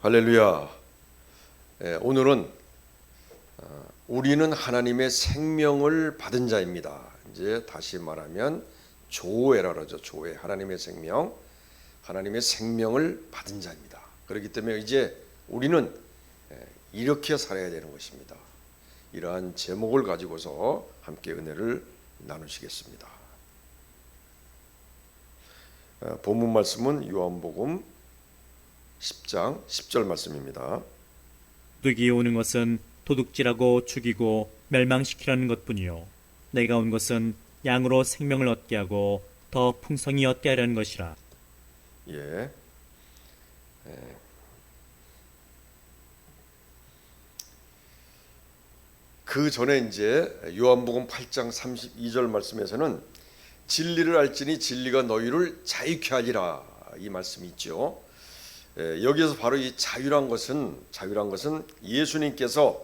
할렐루야. 오늘은 우리는 하나님의 생명을 받은 자입니다. 이제 다시 말하면 조회라 그러죠. 조회. 하나님의 생명, 하나님의 생명을 받은 자입니다. 그렇기 때문에 이제 우리는 이렇게 살아야 되는 것입니다. 이러한 제목을 가지고서 함께 은혜를 나누시겠습니다. 본문 말씀은 요한복음 10장 10절 말씀입니다. 도둑이 오는 것은 도둑질하고 죽이고 멸망시키려는 것뿐이요 내가 온 것은 양으로 생명을 얻게 하고 더 풍성히 얻게 하려는 것이라. 그 전에 이제 요한복음 8장 32절 말씀에서는 진리를 알지니 진리가 너희를 자유케 하리라, 이 말씀이 있죠. 여기에서 바로 이 자유란 것은 예수님께서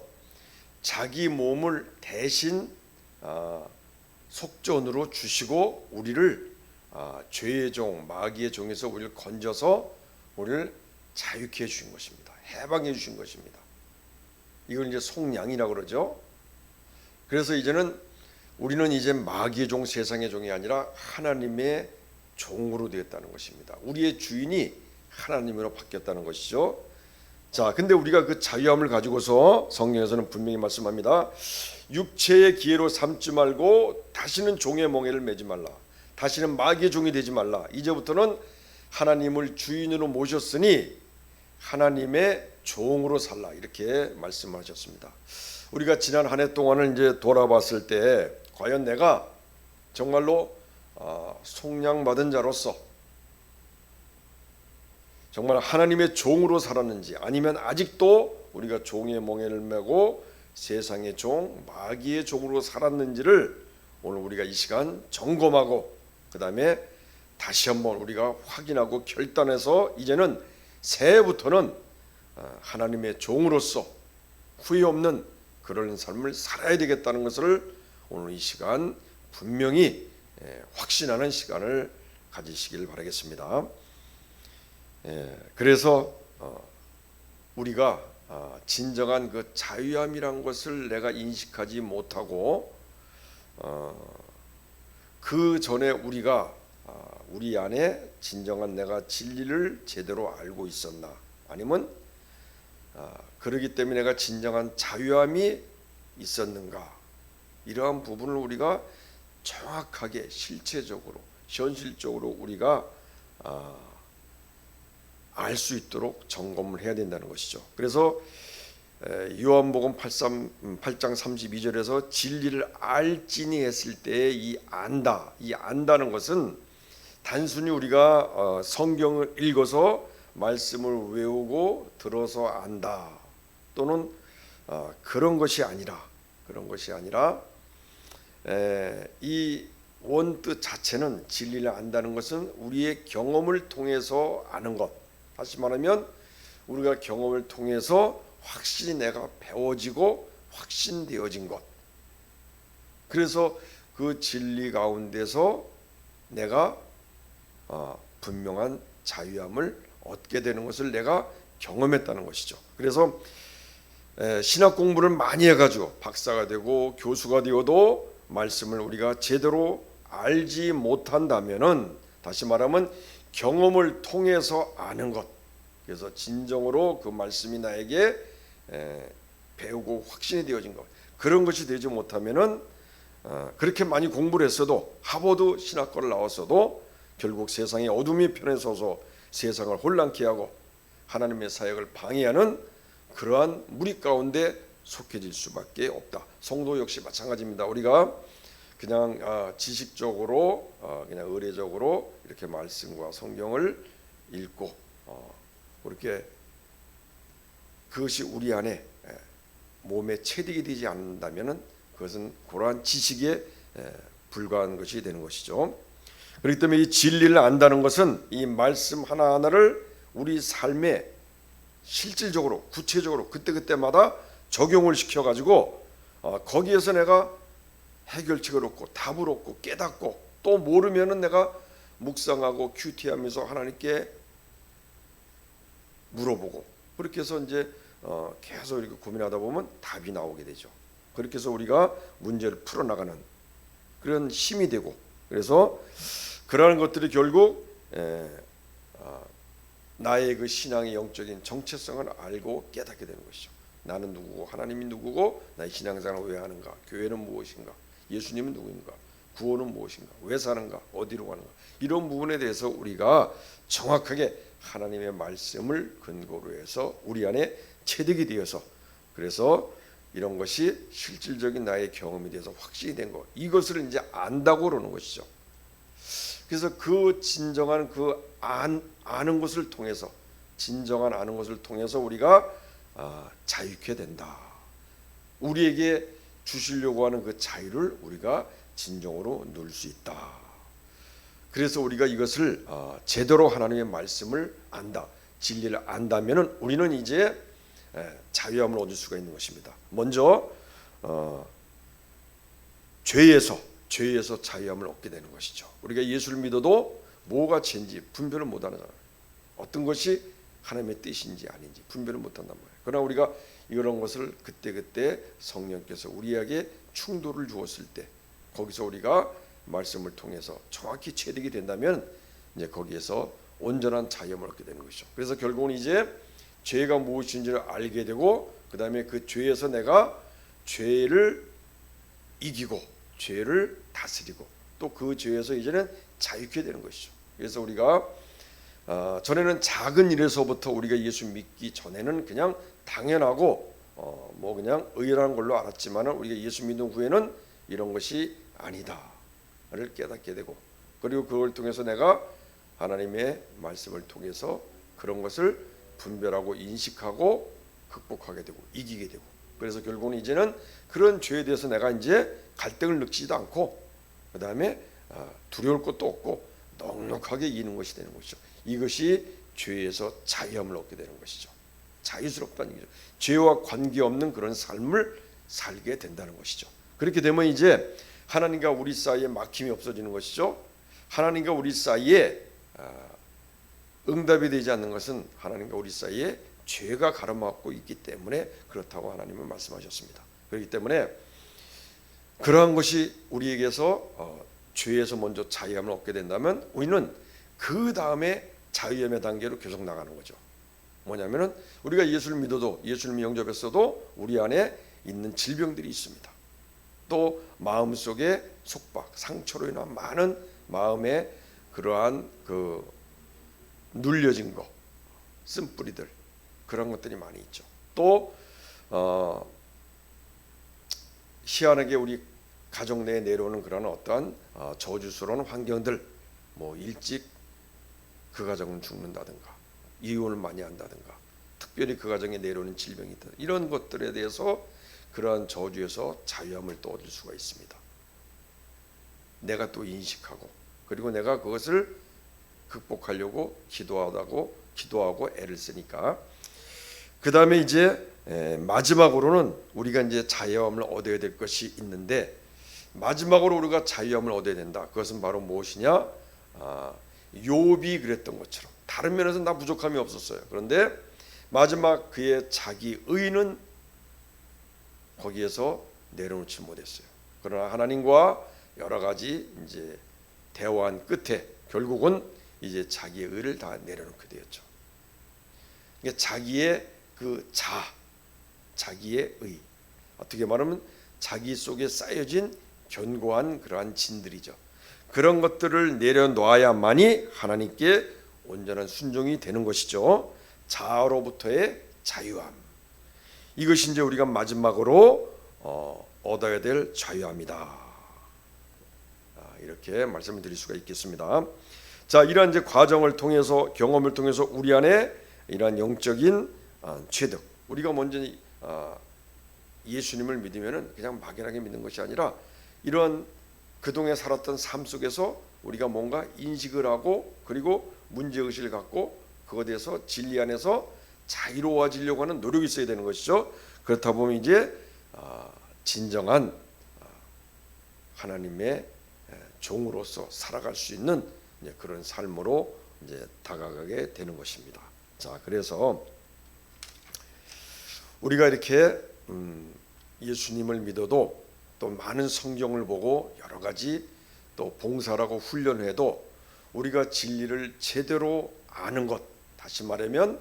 자기 몸을 대신 속전으로 주시고 우리를 죄의 종, 마귀의 종에서 우리를 건져서 우리를 자유케 해 주신 것입니다. 해방해 주신 것입니다. 이걸 이제 속량이라고 그러죠. 그래서 우리는 이제 마귀의 종, 세상의 종이 아니라 하나님의 종으로 되었다는 것입니다. 우리의 주인이 하나님으로 바뀌었다는 것이죠. 자, 근데 우리가 그 자유함을 가지고서 성경에서는 분명히 말씀합니다. 육체의 기회로 삼지 말고 다시는 종의 멍에를 매지 말라. 다시는 마귀의 종이 되지 말라. 이제부터는 하나님을 주인으로 모셨으니 하나님의 종으로 살라, 이렇게 말씀하셨습니다. 우리가 지난 한 해 동안을 이제 돌아봤을 때 과연 내가 정말로 속량받은 자로서 정말 하나님의 종으로 살았는지, 아니면 아직도 우리가 종의 멍에를 메고 세상의 종, 마귀의 종으로 살았는지를 오늘 우리가 이 시간 점검하고 그 다음에 다시 한번 우리가 확인하고 결단해서 이제는 새해부터는 하나님의 종으로서 후회 없는 그런 삶을 살아야 되겠다는 것을 오늘 이 시간 분명히 확신하는 시간을 가지시길 바라겠습니다. 그래서 우리가 진정한 그 자유함이란 것을 내가 인식하지 못하고 그 전에 우리가 우리 안에 진정한 내가 진리를 제대로 알고 있었나, 아니면 그러기 때문에 내가 진정한 자유함이 있었는가, 이러한 부분을 우리가 정확하게 실체적으로 현실적으로 우리가 알 수 있도록 점검을 해야 된다는 것이죠. 그래서 요한복음 8장 32절에서 진리를 알지니 했을 때 이 안다는 것은 단순히 우리가 성경을 읽어서 말씀을 외우고 들어서 안다, 또는 그런 것이 아니라 이 원뜻 자체는, 진리를 안다는 것은 우리의 경험을 통해서 아는 것, 다시 말하면 우리가 경험을 통해서 확실히 내가 배워지고 확신되어진 것, 그래서 그 진리 가운데서 내가 분명한 자유함을 얻게 되는 것을 내가 경험했다는 것이죠. 그래서 신학 공부를 많이 해가지고 박사가 되고 교수가 되어도 말씀을 우리가 제대로 알지 못한다면은, 다시 말하면 경험을 통해서 아는 것, 그래서 진정으로 그 말씀이 나에게 배우고 확신이 되어진 것, 그런 것이 되지 못하면은 그렇게 많이 공부를 했어도, 하버드 신학과를 나왔어도 결국 세상의 어둠이 편에 서서 세상을 혼란케 하고 하나님의 사역을 방해하는 그러한 무리 가운데 속해질 수밖에 없다. 성도 역시 마찬가지입니다. 우리가 그냥 지식적으로 그냥 의례적으로 이렇게 말씀과 성경을 읽고 그렇게 그것이 우리 안에 몸에 체득이 되지 않는다면은 그것은 그러한 지식에 불과한 것이 되는 것이죠. 그렇기 때문에 이 진리를 안다는 것은 이 말씀 하나하나를 우리 삶에 실질적으로 구체적으로 그때그때마다 적용을 시켜가지고 거기에서 내가 해결책을 얻고 답을 얻고 깨닫고, 또 모르면은 내가 묵상하고 큐티하면서 하나님께 물어보고 그렇게 해서 이제 계속 이렇게 고민하다 보면 답이 나오게 되죠. 그렇게 해서 우리가 문제를 풀어나가는 그런 힘이 되고, 그래서 그러한 것들이 결국 나의 그 신앙의 영적인 정체성을 알고 깨닫게 되는 것이죠. 나는 누구고 하나님이 누구고 나의 신앙생활을 왜 하는가, 교회는 무엇인가, 예수님은 누구인가, 구원은 무엇인가, 왜 사는가, 어디로 가는가, 이런 부분에 대해서 우리가 정확하게 하나님의 말씀을 근거로 해서 우리 안에 체득이 되어서, 그래서 이런 것이 실질적인 나의 경험이 돼서 확신이 된 것, 이것을 이제 안다고 그러는 것이죠. 그래서 그 진정한 그 아는 것을 통해서, 진정한 아는 것을 통해서 우리가 자유케 된다. 우리에게 주시려고 하는 그 자유를 우리가 진정으로 누릴 수 있다. 그래서 우리가 이것을 제대로 하나님의 말씀을 안다, 진리를 안다면은 우리는 이제 자유함을 얻을 수가 있는 것입니다. 먼저 죄에서 자유함을 얻게 되는 것이죠. 우리가 예수를 믿어도 뭐가 죄인지 분별을 못하잖아요. 어떤 것이 하나님의 뜻인지 아닌지 분별을 못한단 말이에요. 그러나 우리가 이런 것을 그때그때 성령께서 우리에게 충돌을 주었을 때, 거기서 우리가 말씀을 통해서 정확히 체득이 된다면 이제 거기에서 온전한 자유함을 얻게 되는 것이죠. 그래서 결국은 이제 죄가 무엇인지를 알게 되고, 그 다음에 그 죄에서 내가 죄를 이기고 죄를 다스리고 또 그 죄에서 이제는 자유케 되는 것이죠. 그래서 우리가 전에는 작은 일에서부터 우리가 예수 믿기 전에는 그냥 당연하고 뭐 그냥 의연한 걸로 알았지만은 우리가 예수 믿는 후에는 이런 것이 아니다를 깨닫게 되고, 그리고 그걸 통해서 내가 하나님의 말씀을 통해서 그런 것을 분별하고 인식하고 극복하게 되고 이기게 되고, 그래서 결국은 이제는 그런 죄에 대해서 내가 이제 갈등을 느끼지도 않고 그 다음에 두려울 것도 없고 넉넉하게 이기는 것이 되는 것이죠. 이것이 죄에서 자유함을 얻게 되는 것이죠. 자유스럽다는 얘기죠. 죄와 관계없는 그런 삶을 살게 된다는 것이죠. 그렇게 되면 이제 하나님과 우리 사이에 막힘이 없어지는 것이죠. 하나님과 우리 사이에 응답이 되지 않는 것은 하나님과 우리 사이에 죄가 가로막고 있기 때문에 그렇다고 하나님은 말씀하셨습니다. 그렇기 때문에 그러한 것이 우리에게서 죄에서 먼저 자유함을 얻게 된다면 우리는 그 다음에 자유함의 단계로 계속 나가는 거죠. 뭐냐면은 우리가 예수를 믿어도, 예수님을 영접했어도 우리 안에 있는 질병들이 있습니다. 또 마음속에 속박, 상처로 인한 많은 마음의 그러한 그 눌려진 거, 쓴뿌리들, 그런 것들이 많이 있죠. 또 희한하게 우리 가정 내에 내려오는 그런 어떠한 저주스러운 환경들, 뭐 일찍 그 가정은 죽는다든가 이혼을 많이 한다든가 특별히 그 가정에 내려오는 질병이 있다, 이런 것들에 대해서 그러한 저주에서 자유함을 또 얻을 수가 있습니다. 내가 또 인식하고, 그리고 내가 그것을 극복하려고 기도하고 애를 쓰니까, 그 다음에 이제 마지막으로는 우리가 이제 자유함을 얻어야 될 것이 있는데, 마지막으로 우리가 자유함을 얻어야 된다. 그것은 바로 무엇이냐? 욥이 그랬던 것처럼 다른 면에서 나 부족함이 없었어요. 그런데 마지막 그의 자기 의는 거기에서 내려놓지 못했어요. 그러나 하나님과 여러 가지 이제 대화한 끝에 결국은 이제 자기의 의를 다 내려놓게 되었죠. 그러니까 자기의 그 자기의 의, 어떻게 말하면 자기 속에 쌓여진 견고한 그러한 진들이죠. 그런 것들을 내려놓아야만이 하나님께 온전한 순종이 되는 것이죠. 자아로부터의 자유함, 이것이 이제 우리가 마지막으로 얻어야 될 자유함이다. 이렇게 말씀을 드릴 수가 있겠습니다. 자, 이러한 이제 과정을 통해서, 경험을 통해서 우리 안에 이러한 영적인 체득, 우리가 먼저 예수님을 믿으면은 그냥 막연하게 믿는 것이 아니라 이런 그동안 살았던 삶 속에서 우리가 뭔가 인식을 하고, 그리고 문제의식을 갖고 그것에 대해서 진리 안에서 자유로워지려고 하는 노력이 있어야 되는 것이죠. 그렇다 보면 이제 진정한 하나님의 종으로서 살아갈 수 있는 그런 삶으로 이제 다가가게 되는 것입니다. 자, 그래서 우리가 이렇게 예수님을 믿어도 또 많은 성경을 보고 여러 가지 또 봉사라고 훈련해도 우리가 진리를 제대로 아는 것, 다시 말하면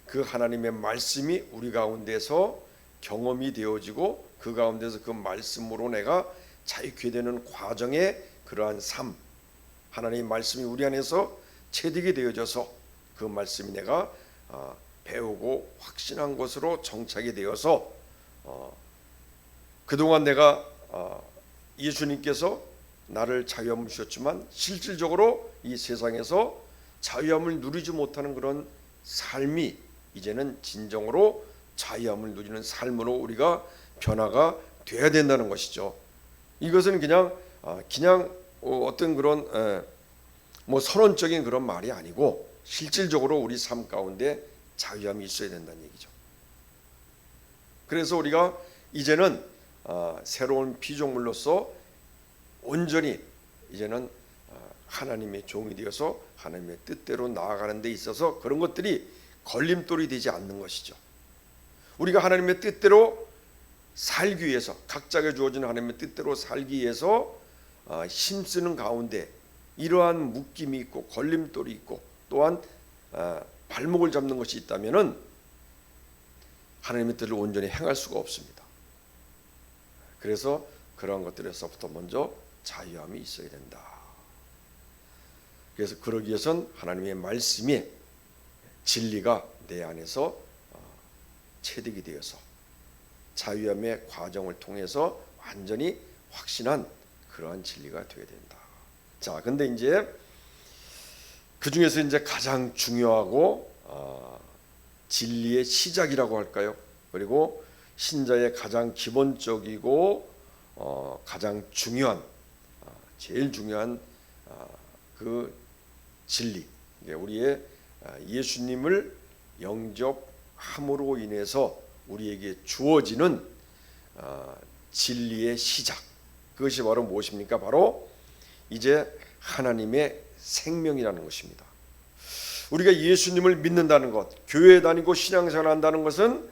그 하나님의 말씀이 우리 가운데서 경험이 되어지고 그 가운데서 그 말씀으로 내가 자유케 되는 과정의 그러한 삶, 하나님의 말씀이 우리 안에서 체득이 되어져서 그 말씀이 내가 배우고 확신한 것으로 정착이 되어서 그동안 내가 예수님께서 나를 자유함을 주셨지만 실질적으로 이 세상에서 자유함을 누리지 못하는 그런 삶이 이제는 진정으로 자유함을 누리는 삶으로 우리가 변화가 돼야 된다는 것이죠. 이것은 그냥 어떤 그런 뭐 선언적인 그런 말이 아니고 실질적으로 우리 삶 가운데 자유함이 있어야 된다는 얘기죠. 그래서 우리가 이제는 새로운 피조물로서 온전히 이제는 하나님의 종이 되어서 하나님의 뜻대로 나아가는 데 있어서 그런 것들이 걸림돌이 되지 않는 것이죠. 우리가 하나님의 뜻대로 살기 위해서, 각자에게 주어진 하나님의 뜻대로 살기 위해서 힘쓰는 가운데 이러한 묶임이 있고 걸림돌이 있고 또한 발목을 잡는 것이 있다면은 하나님의 뜻을 온전히 행할 수가 없습니다. 그래서 그러한 것들에서부터 먼저 자유함이 있어야 된다. 그래서 그러기 위해선 하나님의 말씀이 진리가 내 안에서 체득이 되어서 자유함의 과정을 통해서 완전히 확신한 그러한 진리가 되어야 된다. 자, 근데 이제 그 중에서 이제 가장 중요하고 진리의 시작이라고 할까요? 그리고 신자의 가장 기본적이고 가장 중요한 제일 중요한 그 진리, 우리의 예수님을 영접함으로 인해서 우리에게 주어지는 진리의 시작, 그것이 바로 무엇입니까? 바로 이제 하나님의 생명이라는 것입니다. 우리가 예수님을 믿는다는 것, 교회에 다니고 신앙생활을 한다는 것은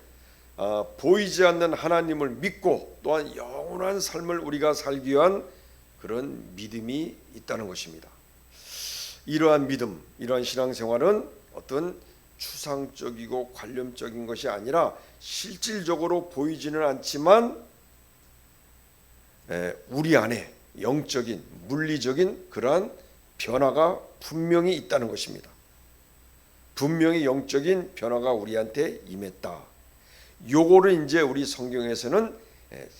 보이지 않는 하나님을 믿고 또한 영원한 삶을 우리가 살기 위한 그런 믿음이 있다는 것입니다. 이러한 믿음, 이러한 신앙생활은 어떤 추상적이고 관념적인 것이 아니라 실질적으로 보이지는 않지만 우리 안에 영적인, 물리적인 그러한 변화가 분명히 있다는 것입니다. 분명히 영적인 변화가 우리한테 임했다. 요거를 이제 우리 성경에서는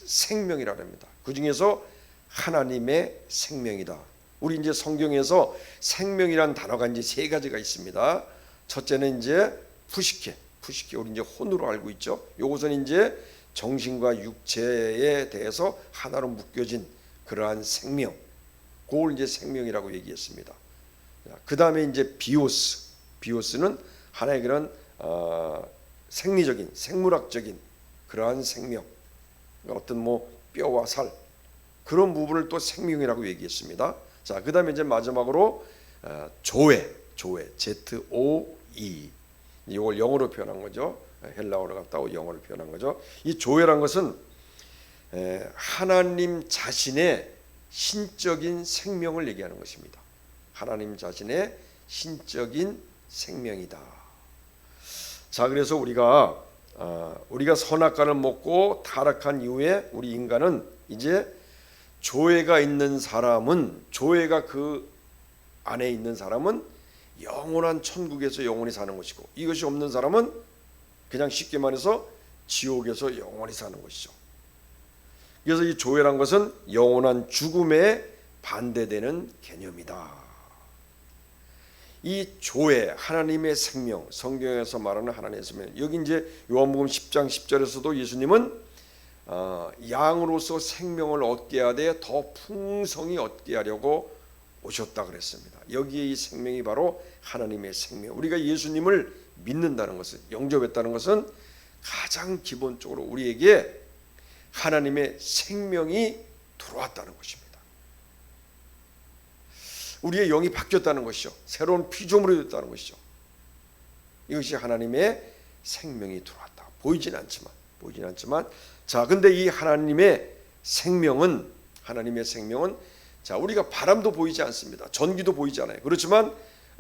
생명이라 합니다. 그 중에서 하나님의 생명이다. 우리 이제 성경에서 생명이란 단어가 이제 세 가지가 있습니다. 첫째는 이제 푸시케 우리 이제 혼으로 알고 있죠. 요것은 이제 정신과 육체에 대해서 하나로 묶여진 그러한 생명, 그걸 이제 생명이라고 얘기했습니다. 그 다음에 이제 비오스는 하나의 그런 생리적인, 생물학적인 그러한 생명, 어떤 뭐 뼈와 살 그런 부분을 또 생명이라고 얘기했습니다. 자, 그 다음에 이제 마지막으로 조에 ZOE, 이걸 영어로 표현한 거죠. 헬라어로 갔다고 영어로 표현한 거죠. 이 조회란 것은 하나님 자신의 신적인 생명을 얘기하는 것입니다. 하나님 자신의 신적인 생명이다. 자, 그래서 우리가 선악과를 먹고 타락한 이후에 우리 인간은 이제 조회가 있는 사람은, 조회가 그 안에 있는 사람은 영원한 천국에서 영원히 사는 것이고, 이것이 없는 사람은 그냥 쉽게 말해서 지옥에서 영원히 사는 것이죠. 그래서 이 조회란 것은 영원한 죽음에 반대되는 개념이다. 이 조회, 하나님의 생명, 성경에서 말하는 하나님의 생명, 여기 이제 요한복음 10장 10절에서도 예수님은 양으로서 생명을 얻게 하되 더 풍성히 얻게 하려고 오셨다 그랬습니다. 여기에 이 생명이 바로 하나님의 생명. 우리가 예수님을 믿는다는 것은, 영접했다는 것은 가장 기본적으로 우리에게 하나님의 생명이 들어왔다는 것입니다. 우리의 영이 바뀌었다는 것이죠. 새로운 피조물이 됐다는 것이죠. 이것이 하나님의 생명이 들어왔다. 보이진 않지만 보이진 않지만, 자, 근데 이 하나님의 생명은 자, 우리가 바람도 보이지 않습니다. 전기도 보이지 않아요. 그렇지만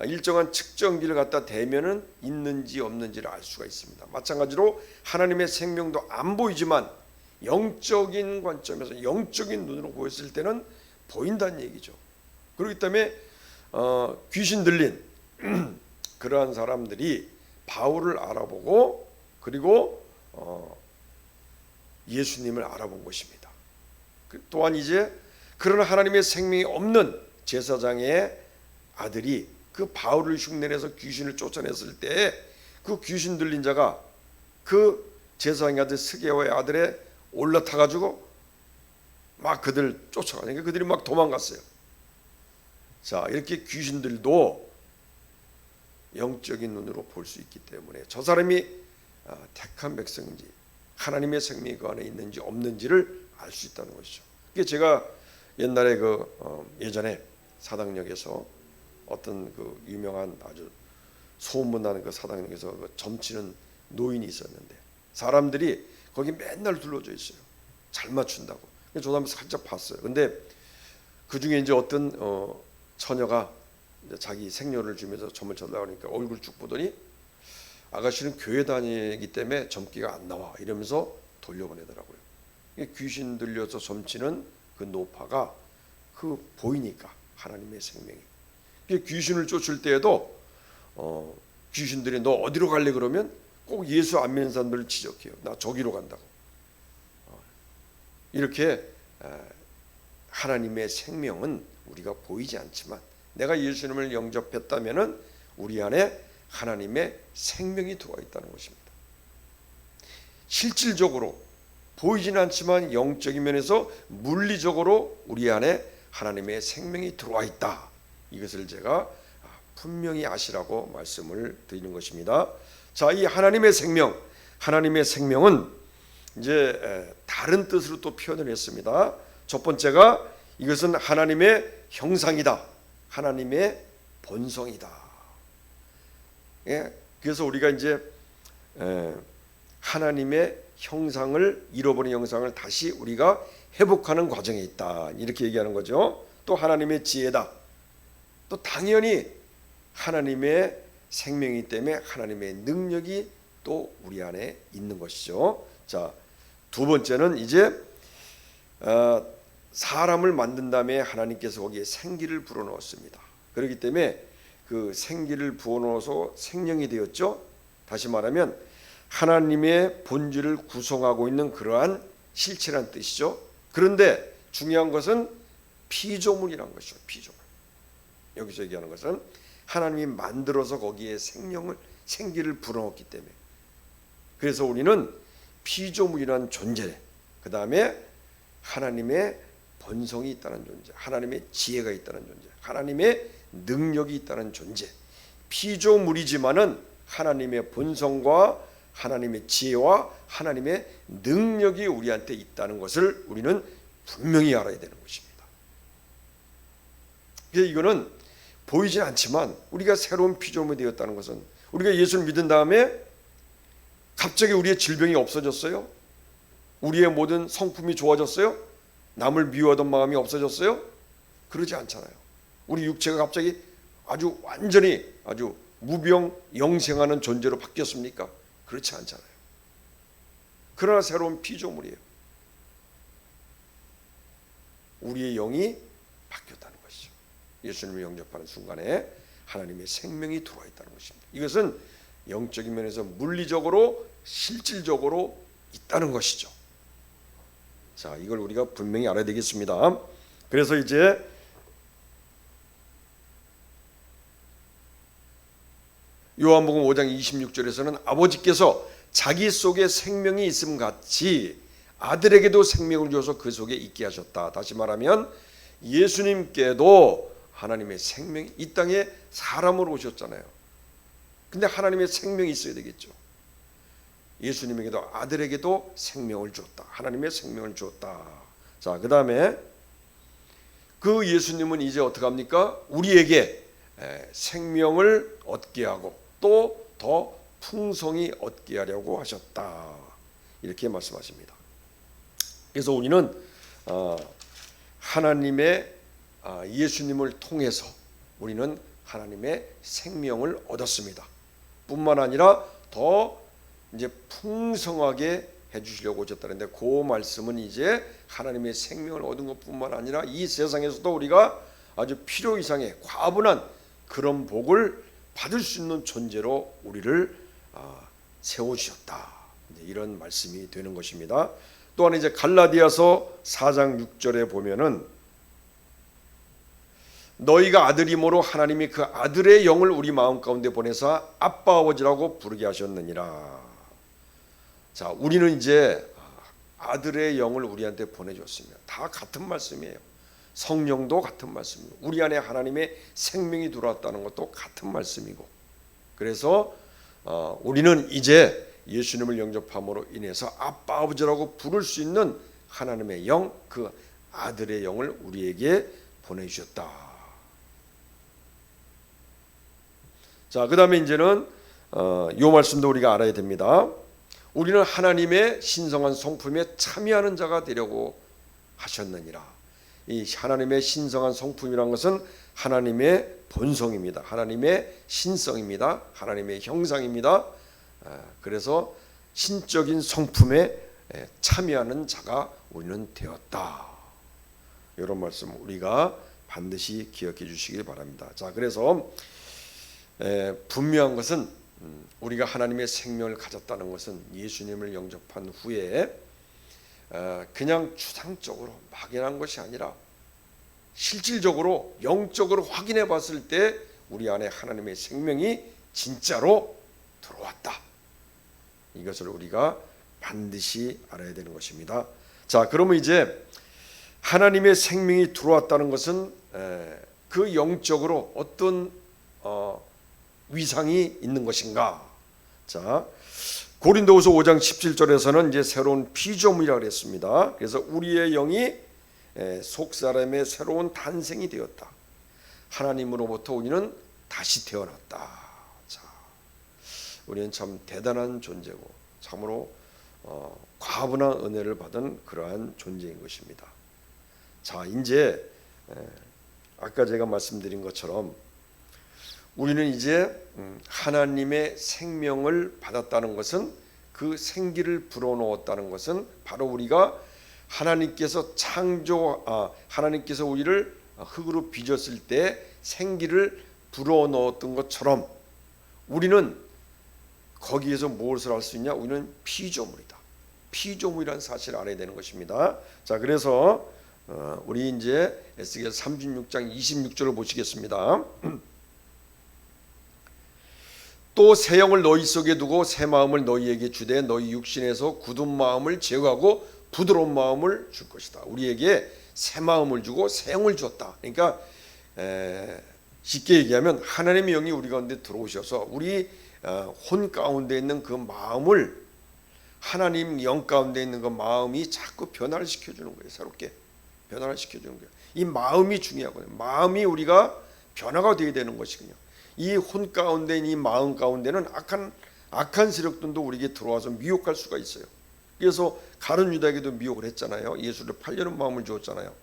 일정한 측정기를 갖다 대면은 있는지 없는지를 알 수가 있습니다. 마찬가지로 하나님의 생명도 안 보이지만 영적인 관점에서 영적인 눈으로 보였을 때는 보인다는 얘기죠. 그렇기 때문에 귀신 들린 그러한 사람들이 바울을 알아보고 그리고 예수님을 알아본 것입니다. 또한 이제 그런 하나님의 생명이 없는 제사장의 아들이 그 바울을 흉내내서 귀신을 쫓아냈을 때 그 귀신 들린 자가 그 제사장의 아들 스게와의 아들에 올라타 가지고 막 그들 쫓아가니까 그들이 막 도망갔어요. 자, 이렇게 귀신들도 영적인 눈으로 볼 수 있기 때문에 저 사람이 택한 백성인지 하나님의 생명이 그 안에 있는지 없는지를 알 수 있다는 것이죠. 이게 제가 옛날에 예전에 사당역에서 어떤 그 유명한 아주 소문나는 그 사당역에서 그 점치는 노인이 있었는데 사람들이 거기 맨날 둘러져 있어요. 잘 맞춘다고. 그래서 저 사람 살짝 봤어요. 근데 그 중에 이제 어떤 처녀가 이제 자기 생료를 주면서 점을 쳐달라고 하니까 얼굴 쭉 보더니 아가씨는 교회 다니기 때문에 점기가 안 나와 이러면서 돌려보내더라고요. 귀신 들려서 점치는 그 노파가 그 보이니까 하나님의 생명이. 귀신을 쫓을 때에도 귀신들이 너 어디로 갈래 그러면 꼭 예수 안 믿는 사람들을 지적해요. 나 저기로 간다고. 이렇게 하나님의 생명은 우리가 보이지 않지만 내가 예수님을 영접했다면은 우리 안에 하나님의 생명이 들어와 있다는 것입니다. 실질적으로 보이지는 않지만 영적인 면에서 물리적으로 우리 안에 하나님의 생명이 들어와 있다. 이것을 제가 분명히 아시라고 말씀을 드리는 것입니다. 자, 이 하나님의 생명은 이제 다른 뜻으로 또 표현을 했습니다. 첫 번째가 이것은 하나님의 형상이다. 하나님의 본성이다. 예, 그래서 우리가 이제 하나님의 형상을 잃어버린 형상을 다시 우리가 회복하는 과정에 있다. 이렇게 얘기하는 거죠. 또 하나님의 지혜다. 또 당연히 하나님의 생명이기 때문에 하나님의 능력이 또 우리 안에 있는 것이죠. 자, 두 번째는 이제 사람을 만든 다음에 하나님께서 거기에 생기를 불어넣었습니다. 그렇기 때문에 그 생기를 부어넣어서 생명이 되었죠. 다시 말하면 하나님의 본질을 구성하고 있는 그러한 실체란 뜻이죠. 그런데 중요한 것은 피조물이란 것이죠. 피조물. 여기서 얘기하는 것은 하나님이 만들어서 거기에 생기를 불어넣었기 때문에 그래서 우리는 피조물이라는 존재, 그 다음에 하나님의 본성이 있다는 존재, 하나님의 지혜가 있다는 존재, 하나님의 능력이 있다는 존재. 피조물이지만은 하나님의 본성과 하나님의 지혜와 하나님의 능력이 우리한테 있다는 것을 우리는 분명히 알아야 되는 것입니다. 그래서 이거는 보이진 않지만 우리가 새로운 피조물이 되었다는 것은 우리가 예수를 믿은 다음에 갑자기 우리의 질병이 없어졌어요? 우리의 모든 성품이 좋아졌어요? 남을 미워하던 마음이 없어졌어요? 그러지 않잖아요. 우리 육체가 갑자기 아주 완전히 아주 무병 영생하는 존재로 바뀌었습니까? 그렇지 않잖아요. 그러나 새로운 피조물이에요. 우리의 영이 바뀌었다는 것이죠. 예수님을 영접하는 순간에 하나님의 생명이 들어와 있다는 것입니다. 이것은 영적인 면에서 물리적으로 실질적으로 있다는 것이죠. 자, 이걸 우리가 분명히 알아야 되겠습니다. 그래서 이제 요한복음 5장 26절에서는 아버지께서 자기 속에 생명이 있음 같이 아들에게도 생명을 주어서 그 속에 있게 하셨다. 다시 말하면 예수님께도 하나님의 생명이 이 땅에 사람으로 오셨잖아요. 근데 하나님의 생명이 있어야 되겠죠. 예수님에게도 아들에게도 생명을 주었다. 하나님의 생명을 주었다. 자, 그 다음에 그 예수님은 이제 어떻게 합니까? 우리에게 생명을 얻게 하고 또 더 풍성히 얻게 하려고 하셨다. 이렇게 말씀하십니다. 그래서 우리는 하나님의 예수님을 통해서 우리는 하나님의 생명을 얻었습니다. 뿐만 아니라 더 이제 풍성하게 해주시려고 오셨다는데 그 말씀은 이제 하나님의 생명을 얻은 것뿐만 아니라 이 세상에서도 우리가 아주 필요 이상의 과분한 그런 복을 받을 수 있는 존재로 우리를 세워주셨다. 이런 말씀이 되는 것입니다. 또한 이제 갈라디아서 4장 6절에 보면은 너희가 아들이므로 하나님이 그 아들의 영을 우리 마음 가운데 보내사 아빠 아버지라고 부르게 하셨느니라. 자, 우리는 이제 아들의 영을 우리한테 보내줬습니다. 다 같은 말씀이에요. 성령도 같은 말씀이고 우리 안에 하나님의 생명이 들어왔다는 것도 같은 말씀이고 그래서 우리는 이제 예수님을 영접함으로 인해서 아빠 아버지라고 부를 수 있는 하나님의 영, 그 아들의 영을 우리에게 보내주셨다. 자, 그 다음에 이제는 이 말씀도 우리가 알아야 됩니다. 우리는 하나님의 신성한 성품에 참여하는 자가 되려고 하셨느니라. 이 하나님의 신성한 성품이란 것은 하나님의 본성입니다. 하나님의 신성입니다. 하나님의 형상입니다. 그래서 신적인 성품에 참여하는 자가 우리는 되었다. 이런 말씀 우리가 반드시 기억해 주시길 바랍니다. 자, 그래서 분명한 것은 우리가 하나님의 생명을 가졌다는 것은 예수님을 영접한 후에 그냥 추상적으로 막연한 것이 아니라 실질적으로 영적으로 확인해 봤을 때 우리 안에 하나님의 생명이 진짜로 들어왔다. 이것을 우리가 반드시 알아야 되는 것입니다. 자, 그러면 이제 하나님의 생명이 들어왔다는 것은 그 영적으로 어떤 위상이 있는 것인가? 자, 고린도후서 5장 17절에서는 이제 새로운 피조물이라고 했습니다. 그래서 우리의 영이 속 사람의 새로운 탄생이 되었다. 하나님으로부터 우리는 다시 태어났다. 자, 우리는 참 대단한 존재고 참으로 과분한 은혜를 받은 그러한 존재인 것입니다. 자, 이제 아까 제가 말씀드린 것처럼 우리는 이제 하나님의 생명을 받았다는 것은 그 생기를 불어넣었다는 것은 바로 우리가 하나님께서 하나님께서 우리를 흙으로 빚었을 때 생기를 불어넣었던 것처럼 우리는 거기에서 무엇을 할 수 있냐? 우리는 피조물이다. 피조물이라는 사실을 알아야 되는 것입니다. 자, 그래서 우리 이제 에스겔 36장 26절을 보시겠습니다. 또 새 영을 너희 속에 두고 새 마음을 너희에게 주되 너희 육신에서 굳은 마음을 제거하고 부드러운 마음을 줄 것이다. 우리에게 새 마음을 주고 새 영을 줬다. 그러니까 쉽게 얘기하면 하나님의 영이 우리 가운데 들어오셔서 우리 혼 가운데 있는 그 마음을 하나님 영 가운데 있는 그 마음이 자꾸 변화를 시켜주는 거예요. 새롭게 변화를 시켜주는 거예요. 이 마음이 중요하거든요. 마음이 우리가 변화가 되어야 되는 것이거든요. 이 혼 가운데 이 마음 가운데는 악한 세력들도 우리에게 들어와서 미혹할 수가 있어요. 그래서 가룟 유다에게도 미혹을 했잖아요. 예수를 팔려는 마음을 주었잖아요.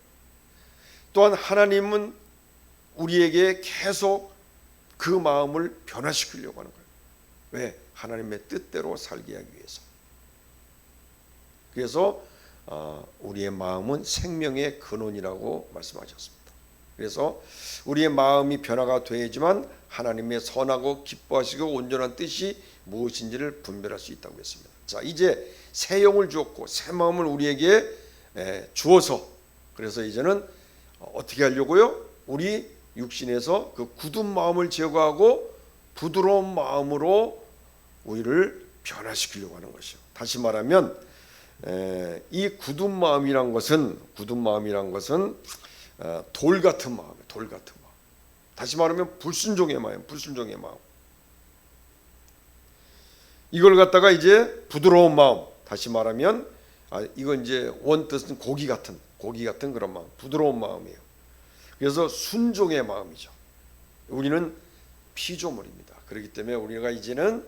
또한 하나님은 우리에게 계속 그 마음을 변화시키려고 하는 거예요. 왜? 하나님의 뜻대로 살게 하기 위해서. 그래서 우리의 마음은 생명의 근원이라고 말씀하셨습니다. 그래서 우리의 마음이 변화가 되야지만 하나님의 선하고 기뻐하시고 온전한 뜻이 무엇인지를 분별할 수 있다고 했습니다. 자, 이제 새 영을 주었고 새 마음을 우리에게 주어서 그래서 이제는 어떻게 하려고요? 우리 육신에서 그 굳은 마음을 제거하고 부드러운 마음으로 우리를 변화시키려고 하는 것이요. 다시 말하면 이 굳은 마음이란 것은 돌 같은 마음이에요. 돌 같은 마음. 다시 말하면 불순종의 마음. 이걸 갖다가 이제 부드러운 마음. 다시 말하면 이건 이제 원뜻은 고기 같은 그런 마음. 부드러운 마음이에요. 그래서 순종의 마음이죠. 우리는 피조물입니다. 그렇기 때문에 우리가 이제는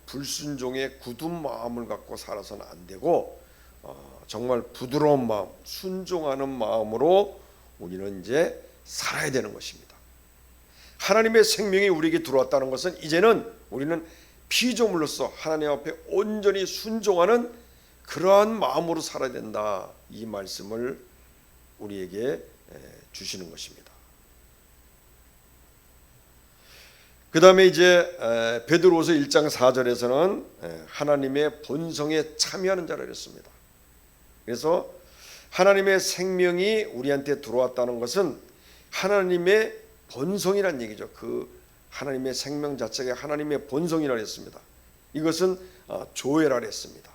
불순종의 굳은 마음을 갖고 살아서는 안 되고 정말 부드러운 마음, 순종하는 마음으로 우리는 이제 살아야 되는 것입니다. 하나님의 생명이 우리에게 들어왔다는 것은 이제는 우리는 피조물로서 하나님 앞에 온전히 순종하는 그러한 마음으로 살아야 된다. 이 말씀을 우리에게 주시는 것입니다. 그 다음에 이제 베드로후서 1장 4절에서는 하나님의 본성에 참여하는 자라 그랬습니다. 그래서 하나님의 생명이 우리한테 들어왔다는 것은 하나님의 본성이란 얘기죠. 그 하나님의 생명 자체가 하나님의 본성이라 했습니다. 이것은 조회라 했습니다.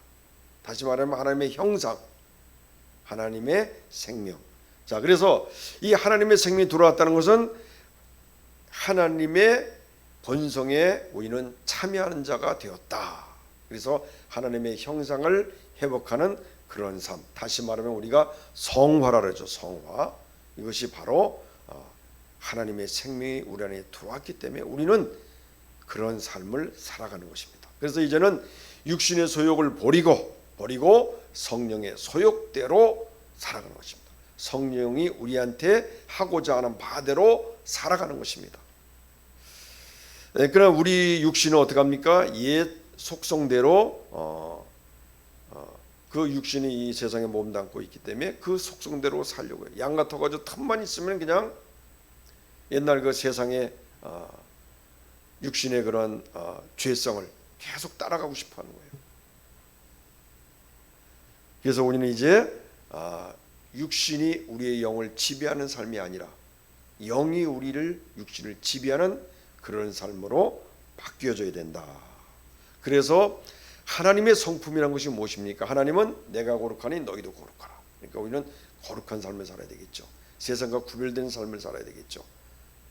다시 말하면 하나님의 형상, 하나님의 생명. 자, 그래서 이 하나님의 생명이 들어왔다는 것은 하나님의 본성에 우리는 참여하는 자가 되었다. 그래서 하나님의 형상을 회복하는 그런 삶. 다시 말하면 우리가 성화라 그러죠. 성화. 이것이 바로 하나님의 생명이 우리 안에 들어왔기 때문에 우리는 그런 삶을 살아가는 것입니다. 그래서 이제는 육신의 소욕을 버리고 성령의 소욕대로 살아가는 것입니다. 성령이 우리한테 하고자 하는 바대로 살아가는 것입니다. 그러나 우리 육신은 어떻게 합니까? 옛 속성대로 그 육신이 이 세상에 몸담고 있기 때문에 그 속성대로 살려고 해요. 양 같아가지고 틈만 있으면 그냥 옛날 그 세상의 육신의 그런 죄성을 계속 따라가고 싶어하는 거예요. 그래서 우리는 이제 육신이 우리의 영을 지배하는 삶이 아니라 영이 육신을 지배하는 그런 삶으로 바뀌어져야 된다. 그래서 하나님의 성품이라는 것이 무엇입니까? 하나님은 내가 거룩하니 너희도 거룩하라. 그러니까 우리는 거룩한 삶을 살아야 되겠죠. 세상과 구별된 삶을 살아야 되겠죠.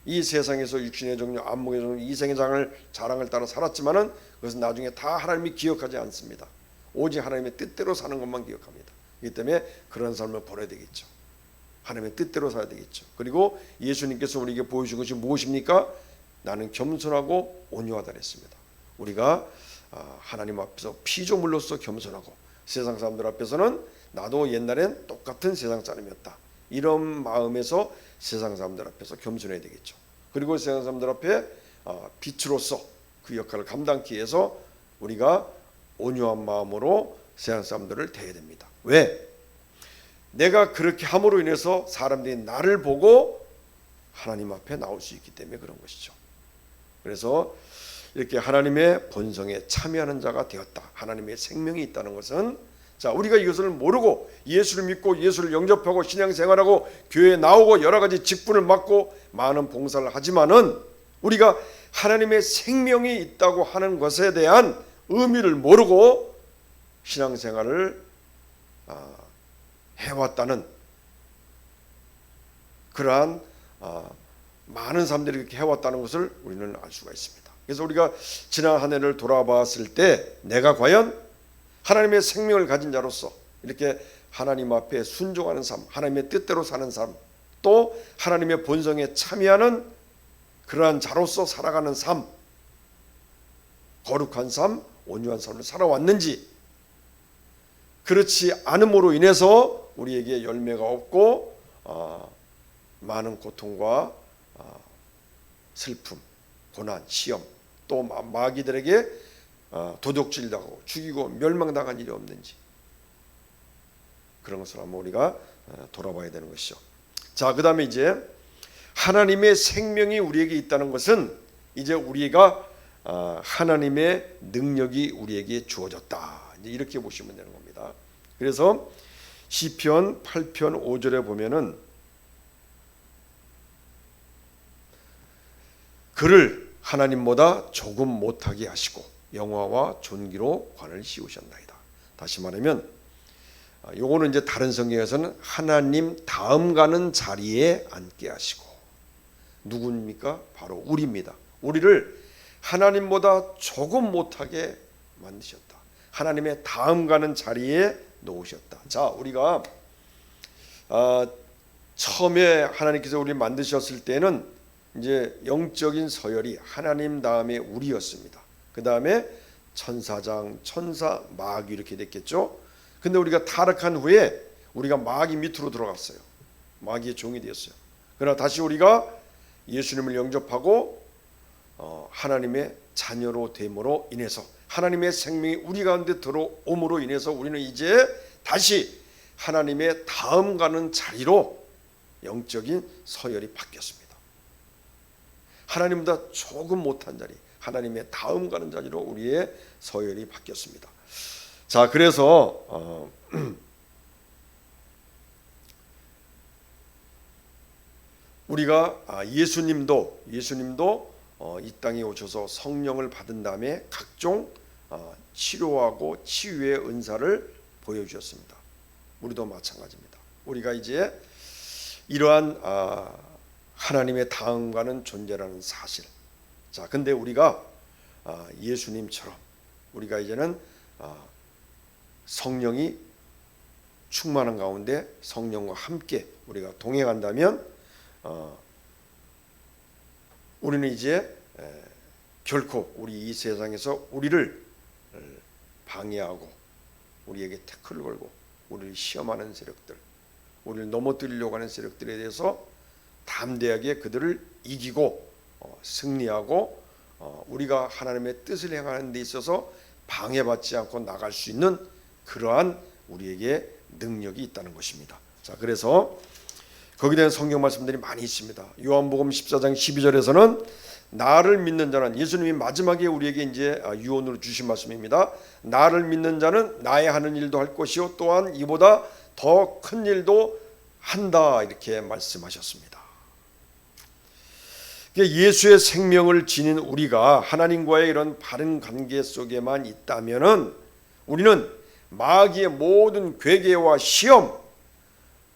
이 세상에서 육신의 정욕, 안목의 정욕, 이생의 자랑을 따라 살았지만은 그것은 나중에 다 하나님이 기억하지 않습니다. 오직 하나님의 뜻대로 사는 것만 기억합니다. 그렇기 때문에 그런 삶을 버려야 되겠죠. 하나님의 뜻대로 살아야 되겠죠. 그리고 예수님께서 우리에게 보여준 것이 무엇입니까? 나는 겸손하고 온유하다 했습니다. 우리가 하나님 앞에서 피조물로서 겸손하고 세상 사람들 앞에서는 나도 옛날엔 똑같은 세상 사람이었다. 이런 마음에서 세상 사람들 앞에서 겸손해야 되겠죠. 그리고 세상 사람들 앞에 빛으로서 그 역할을 감당하기 위해서 우리가 온유한 마음으로 세상 사람들을 대해야 됩니다. 왜? 내가 그렇게 함으로 인해서 사람들이 나를 보고 하나님 앞에 나올 수 있기 때문에 그런 것이죠. 그래서 이렇게 하나님의 본성에 참여하는 자가 되었다. 하나님의 생명이 있다는 것은 자, 우리가 이것을 모르고 예수를 믿고 예수를 영접하고 신앙생활하고 교회에 나오고 여러 가지 직분을 맡고 많은 봉사를 하지만은 우리가 하나님의 생명이 있다고 하는 것에 대한 의미를 모르고 신앙생활을 해왔다는 그러한 많은 사람들이 이렇게 해왔다는 것을 우리는 알 수가 있습니다. 그래서 우리가 지난 한 해를 돌아봤을 때 내가 과연 하나님의 생명을 가진 자로서 이렇게 하나님 앞에 순종하는 삶, 하나님의 뜻대로 사는 삶, 또 하나님의 본성에 참여하는 그러한 자로서 살아가는 삶, 거룩한 삶, 온유한 삶을 살아왔는지, 그렇지 않음으로 인해서 우리에게 열매가 없고 많은 고통과 슬픔, 고난, 시험, 또 마귀들에게 도둑질당하고 죽이고 멸망당한 일이 없는지, 그런 것을 한번 우리가 돌아봐야 되는 것이죠. 자, 그 다음에 이제 하나님의 생명이 우리에게 있다는 것은 이제 우리가 하나님의 능력이 우리에게 주어졌다, 이제 이렇게 보시면 되는 겁니다. 그래서 시편 8편 5절에 보면은 그를 하나님보다 조금 못하게 하시고 영화와 존귀로 관을 씌우셨나이다. 다시 말하면 요거는 이제 다른 성경에서는 하나님 다음 가는 자리에 앉게 하시고, 누구입니까? 바로 우리입니다. 우리를 하나님보다 조금 못하게 만드셨다. 하나님의 다음 가는 자리에 놓으셨다. 자, 우리가 처음에 하나님께서 우리 만드셨을 때는 이제 영적인 서열이 하나님 다음에 우리였습니다. 그 다음에 천사장, 천사, 마귀 이렇게 됐겠죠. 근데 우리가 타락한 후에 우리가 마귀 밑으로 들어갔어요. 마귀의 종이 되었어요. 그러나 다시 우리가 예수님을 영접하고 하나님의 자녀로 됨으로 인해서 하나님의 생명이 우리 가운데 들어옴으로 인해서 우리는 이제 다시 하나님의 다음 가는 자리로 영적인 서열이 바뀌었습니다. 하나님보다 조금 못한 자리, 하나님의 다음 가는 자리로 우리의 서열이 바뀌었습니다. 자, 그래서 우리가 예수님도 이 땅에 오셔서 성령을 받은 다음에 각종 치료하고 치유의 은사를 보여주셨습니다. 우리도 마찬가지입니다. 우리가 이제 이러한 하나님의 다음 가는 존재라는 사실. 자, 근데 우리가 예수님처럼 우리가 이제는 성령이 충만한 가운데 성령과 함께 우리가 동행한다면 우리는 이제 결코 우리 이 세상에서 우리를 방해하고 우리에게 태클을 걸고 우리를 시험하는 세력들, 우리를 넘어뜨리려고 하는 세력들에 대해서 담대하게 그들을 이기고 승리하고 우리가 하나님의 뜻을 행하는 데 있어서 방해받지 않고 나갈 수 있는 그러한 우리에게 능력이 있다는 것입니다. 자, 그래서 거기에 대한 성경 말씀들이 많이 있습니다. 요한복음 14장 12절에서는 나를 믿는 자는, 예수님이 마지막에 우리에게 이제 유언으로 주신 말씀입니다. 나를 믿는 자는 나의 하는 일도 할 것이요 또한 이보다 더 큰 일도 한다, 이렇게 말씀하셨습니다. 예수의 생명을 지닌 우리가 하나님과의 이런 바른 관계 속에만 있다면은 우리는 마귀의 모든 괴계와 시험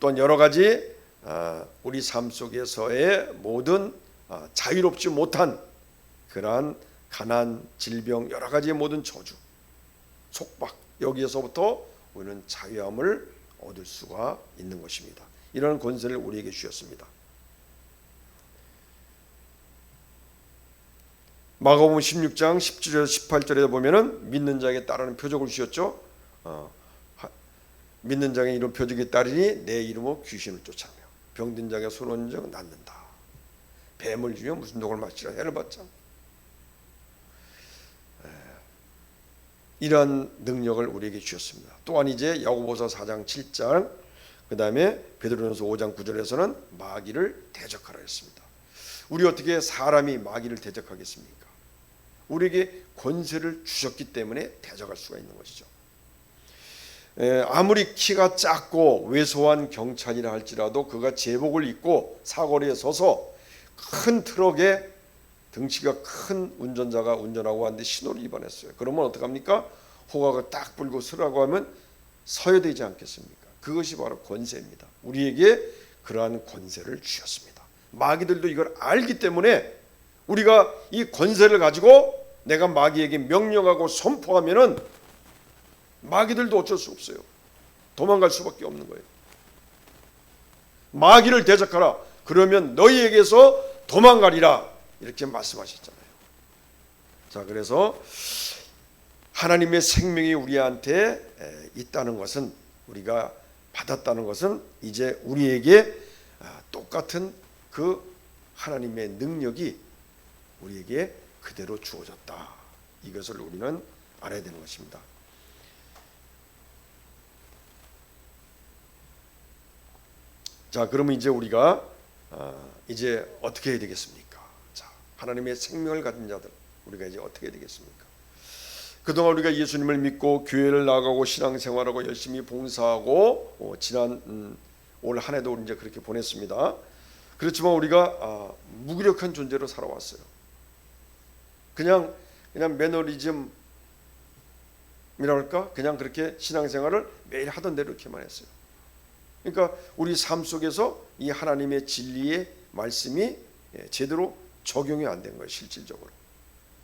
또한 여러 가지 우리 삶 속에서의 모든 자유롭지 못한 그러한 가난, 질병, 여러 가지의 모든 저주, 속박, 여기에서부터 우리는 자유함을 얻을 수가 있는 것입니다. 이런 권세를 우리에게 주셨습니다. 마가복음 16장 17절에서 18절에 보면은 믿는 자에게 따르는 표적을 주셨죠. 믿는 자에게 이런 표적이 따르니 내 이름으로 귀신을 쫓아내며 병든 자에게 손 얹은 적 낫는다. 뱀을 주며 무슨 독을 마시라 해를 받자. 이런 능력을 우리에게 주셨습니다. 또한 이제 야고보서 4장 7장 그 다음에 베드로전서 5장 9절에서는 마귀를 대적하라 했습니다. 우리 어떻게 사람이 마귀를 대적하겠습니까? 우리에게 권세를 주셨기 때문에 대적할 수가 있는 것이죠. 아무리 키가 작고 왜소한 경찰이라 할지라도 그가 제복을 입고 사거리에 서서 큰 트럭에 등치가 큰 운전자가 운전하고 왔는데 신호를 위반했어요. 그러면 어떡합니까? 호각을 딱 불고 서라고 하면 서야 되지 않겠습니까? 그것이 바로 권세입니다. 우리에게 그러한 권세를 주셨습니다. 마귀들도 이걸 알기 때문에 우리가 이 권세를 가지고 내가 마귀에게 명령하고 선포하면은 마귀들도 어쩔 수 없어요. 도망갈 수밖에 없는 거예요. 마귀를 대적하라. 그러면 너희에게서 도망가리라. 이렇게 말씀하셨잖아요. 자, 그래서 하나님의 생명이 우리한테 있다는 것은, 우리가 받았다는 것은 이제 우리에게 똑같은 그 하나님의 능력이 우리에게 그대로 주어졌다. 이것을 우리는 알아야 되는 것입니다. 자, 그러면 이제 우리가 이제 어떻게 해야 되겠습니까? 자, 하나님의 생명을 가진 자들, 우리가 이제 어떻게 해야 되겠습니까? 그동안 우리가 예수님을 믿고 교회를 나가고 신앙생활하고 열심히 봉사하고 지난 올 한 해도 이제 그렇게 보냈습니다. 그렇지만 우리가 무기력한 존재로 살아왔어요. 그냥 매너리즘이라고 할까? 그냥 그렇게 신앙생활을 매일 하던 대로 이렇게만 했어요. 그러니까 우리 삶 속에서 이 하나님의 진리의 말씀이 제대로 적용이 안 된 거예요, 실질적으로.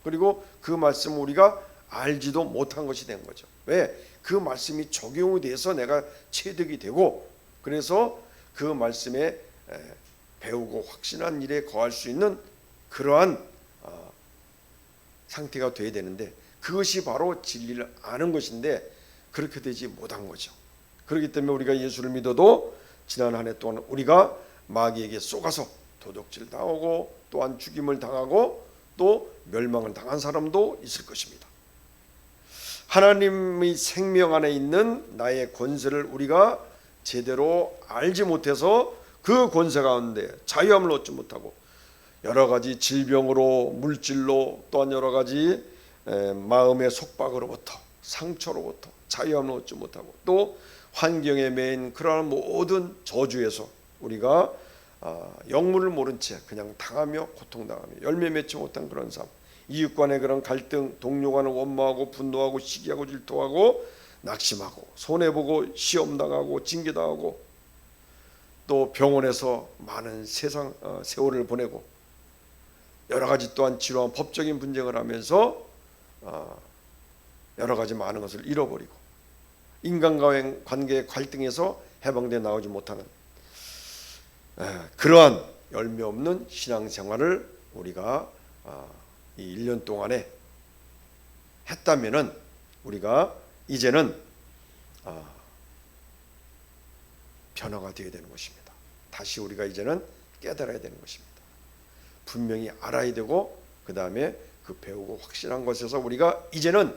그리고 그 말씀을 우리가 알지도 못한 것이 된 거죠. 왜? 그 말씀이 적용이 돼서 내가 체득이 되고, 그래서 그 말씀에 배우고 확신한 일에 거할 수 있는 그러한 상태가 돼야 되는데, 그것이 바로 진리를 아는 것인데 그렇게 되지 못한 거죠. 그렇기 때문에 우리가 예수를 믿어도 지난 한 해 동안 우리가 마귀에게 쏘가서 도둑질 당하고 또한 죽임을 당하고 또 멸망을 당한 사람도 있을 것입니다. 하나님의 생명 안에 있는 나의 권세를 우리가 제대로 알지 못해서 그 권세 가운데 자유함을 얻지 못하고 여러 가지 질병으로 물질로 또한 여러 가지 마음의 속박으로부터 상처로부터 자유함을 얻지 못하고 또 환경에 매인 그러한 모든 저주에서 우리가 영문을 모른 채 그냥 당하며 고통당하며 열매 맺지 못한 그런 삶, 이웃 간의 그런 갈등, 동료 간을 원망하고 분노하고 시기하고 질투하고 낙심하고 손해보고 시험당하고 징계당하고 또 병원에서 많은 세월을 보내고 여러 가지 또한 지루한 법적인 분쟁을 하면서 여러 가지 많은 것을 잃어버리고 인간과의 갈등에서 해방되어 나오지 못하는 그러한 열매 없는 신앙생활을 우리가 이 1년 동안에 했다면은 우리가 이제는 변화가 되어야 되는 것입니다. 다시 우리가 이제는 깨달아야 되는 것입니다. 분명히 알아야 되고 그 다음에 그 배우고 확실한 것에서 우리가 이제는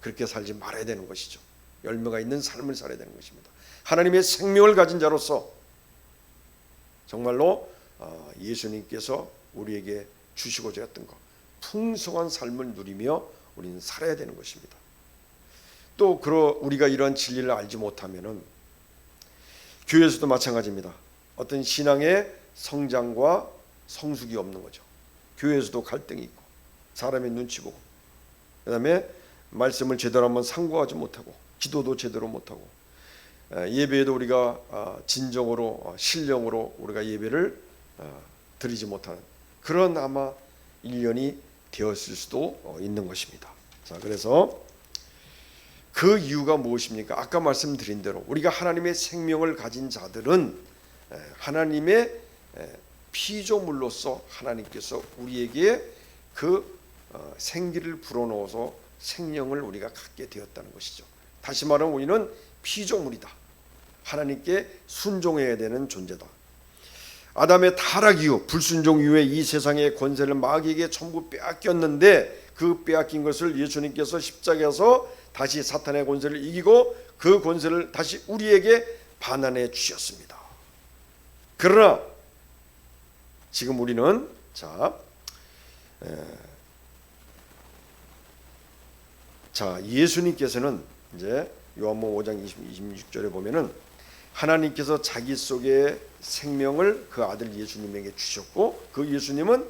그렇게 살지 말아야 되는 것이죠. 열매가 있는 삶을 살아야 되는 것입니다. 하나님의 생명을 가진 자로서 정말로 예수님께서 우리에게 주시고자 했던 것 풍성한 삶을 누리며 우리는 살아야 되는 것입니다. 또 우리가 이러한 진리를 알지 못하면은 교회에서도 마찬가지입니다. 어떤 신앙의 성장과 성숙이 없는 거죠. 교회에서도 갈등이 있고 사람의 눈치 보고 그다음에 말씀을 제대로 한번 상고하지 못하고 기도도 제대로 못하고 예배에도 우리가 진정으로 신령으로 우리가 예배를 드리지 못하는 그런 아마 1년이 되었을 수도 있는 것입니다. 자, 그래서 그 이유가 무엇입니까? 아까 말씀드린 대로 우리가 하나님의 생명을 가진 자들은 하나님의 피조물로서 하나님께서 우리에게 그 생기를 불어넣어서 생명을 우리가 갖게 되었다는 것이죠. 다시 말하면 우리는 피조물이다. 하나님께 순종해야 되는 존재다. 아담의 타락 이후 불순종 이후에 이 세상의 권세를 마귀에게 전부 빼앗겼는데 그 빼앗긴 것을 예수님께서 십자가에서 다시 사탄의 권세를 이기고 그 권세를 다시 우리에게 반환해 주셨습니다. 그러나 지금 우리는 예수님께서는 이제 요한복음 5장 26절에 보면은 하나님께서 자기 속에 생명을 그 아들 예수님에게 주셨고 그 예수님은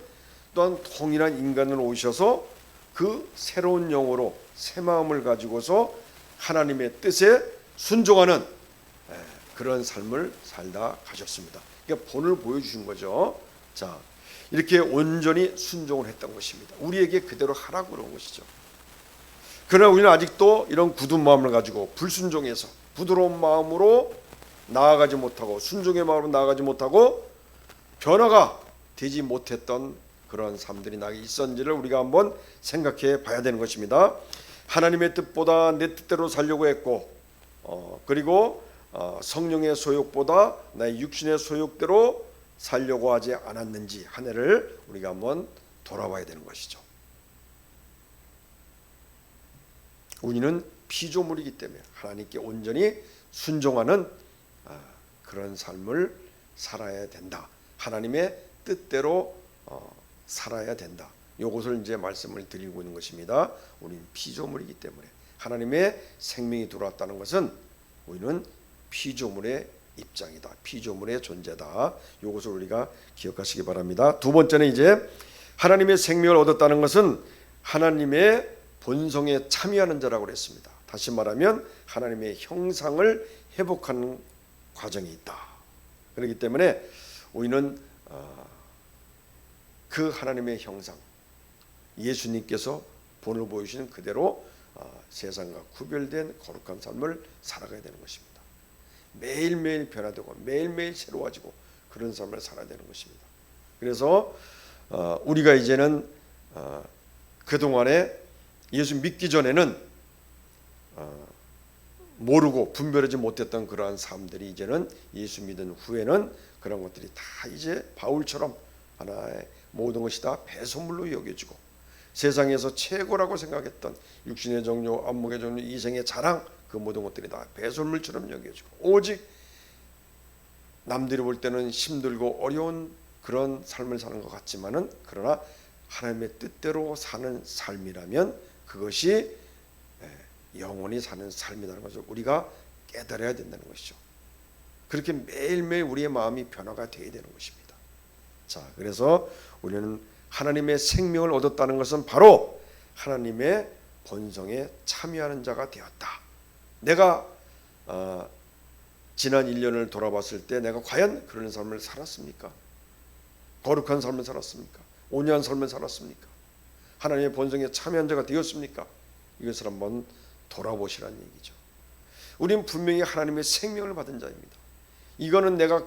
또한 통일한 인간으로 오셔서 그 새로운 영으로 새 마음을 가지고서 하나님의 뜻에 순종하는 그런 삶을 살다 가셨습니다. 그러니까 본을 보여주신 거죠. 자, 이렇게 온전히 순종을 했던 것입니다. 우리에게 그대로 하라고 그런 것이죠. 그러나 우리는 아직도 이런 굳은 마음을 가지고 불순종해서 부드러운 마음으로 나아가지 못하고 순종의 마음으로 나아가지 못하고 변화가 되지 못했던 그런 삶들이 나에게 있었는지를 우리가 한번 생각해 봐야 되는 것입니다. 하나님의 뜻보다 내 뜻대로 살려고 했고 그리고 성령의 소욕보다 나의 육신의 소욕대로 살려고 하지 않았는지 한 해를 우리가 한번 돌아봐야 되는 것이죠. 우리는 피조물이기 때문에 하나님께 온전히 순종하는 그런 삶을 살아야 된다. 하나님의 뜻대로 살아야 된다. 이것을 이제 말씀을 드리고 있는 것입니다. 우리는 피조물이기 때문에 하나님의 생명이 들어왔다는 것은 우리는 피조물의 입장이다. 피조물의 존재다. 이것을 우리가 기억하시기 바랍니다. 두 번째는 이제 하나님의 생명을 얻었다는 것은 하나님의 본성에 참여하는 자라고 그랬습니다. 다시 말하면 하나님의 형상을 회복하는 과정이 있다. 그렇기 때문에 우리는 그 하나님의 형상 예수님께서 본을 보여주시는 그대로 세상과 구별된 거룩한 삶을 살아가야 되는 것입니다. 매일매일 변화되고 매일매일 새로워지고 그런 삶을 살아야 되는 것입니다. 그래서 우리가 이제는 그동안에 예수 믿기 전에는 모르고 분별하지 못했던 그러한 삶들이 이제는 예수 믿은 후에는 그런 것들이 다 이제 바울처럼 하나의 모든 것이 다 배설물로 여겨지고 세상에서 최고라고 생각했던 육신의 종료, 안목의 종료, 이생의 자랑 그 모든 것들이 다 배설물처럼 여겨지고 오직 남들이 볼 때는 힘들고 어려운 그런 삶을 사는 것 같지만은 그러나 하나님의 뜻대로 사는 삶이라면 그것이 영원히 사는 삶이라는 것을 우리가 깨달아야 된다는 것이죠. 그렇게 매일매일 우리의 마음이 변화가 되어야 되는 것입니다. 자, 그래서 우리는 하나님의 생명을 얻었다는 것은 바로 하나님의 본성에 참여하는 자가 되었다. 내가 지난 1년을 돌아봤을 때 내가 과연 그런 삶을 살았습니까? 거룩한 삶을 살았습니까? 온유한 삶을 살았습니까? 하나님의 본성에 참여한 자가 되었습니까? 이것을 한번 돌아보시라는 얘기죠. 우리는 분명히 하나님의 생명을 받은 자입니다. 이거는 내가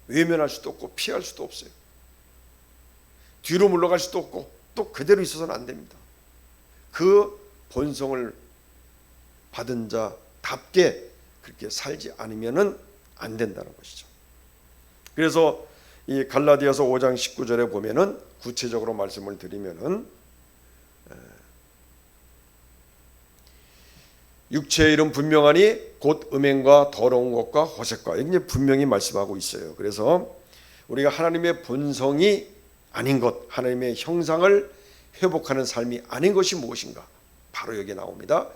외면할 수도 없고 피할 수도 없어요. 뒤로 물러갈 수도 없고 또 그대로 있어서는 안 됩니다. 그 본성을 받은 자답게 그렇게 살지 않으면은 안 된다는 것이죠. 그래서 이 갈라디아서 5장 19절에 보면은 구체적으로 말씀을 드리면은 육체의 일은 분명하니 곧 음행과 더러운 것과 호색과 이게 분명히 말씀하고 있어요. 그래서 우리가 하나님의 본성이 아닌 것, 하나님의 형상을 회복하는 삶이 아닌 것이 무엇인가? 바로 여기 나옵니다.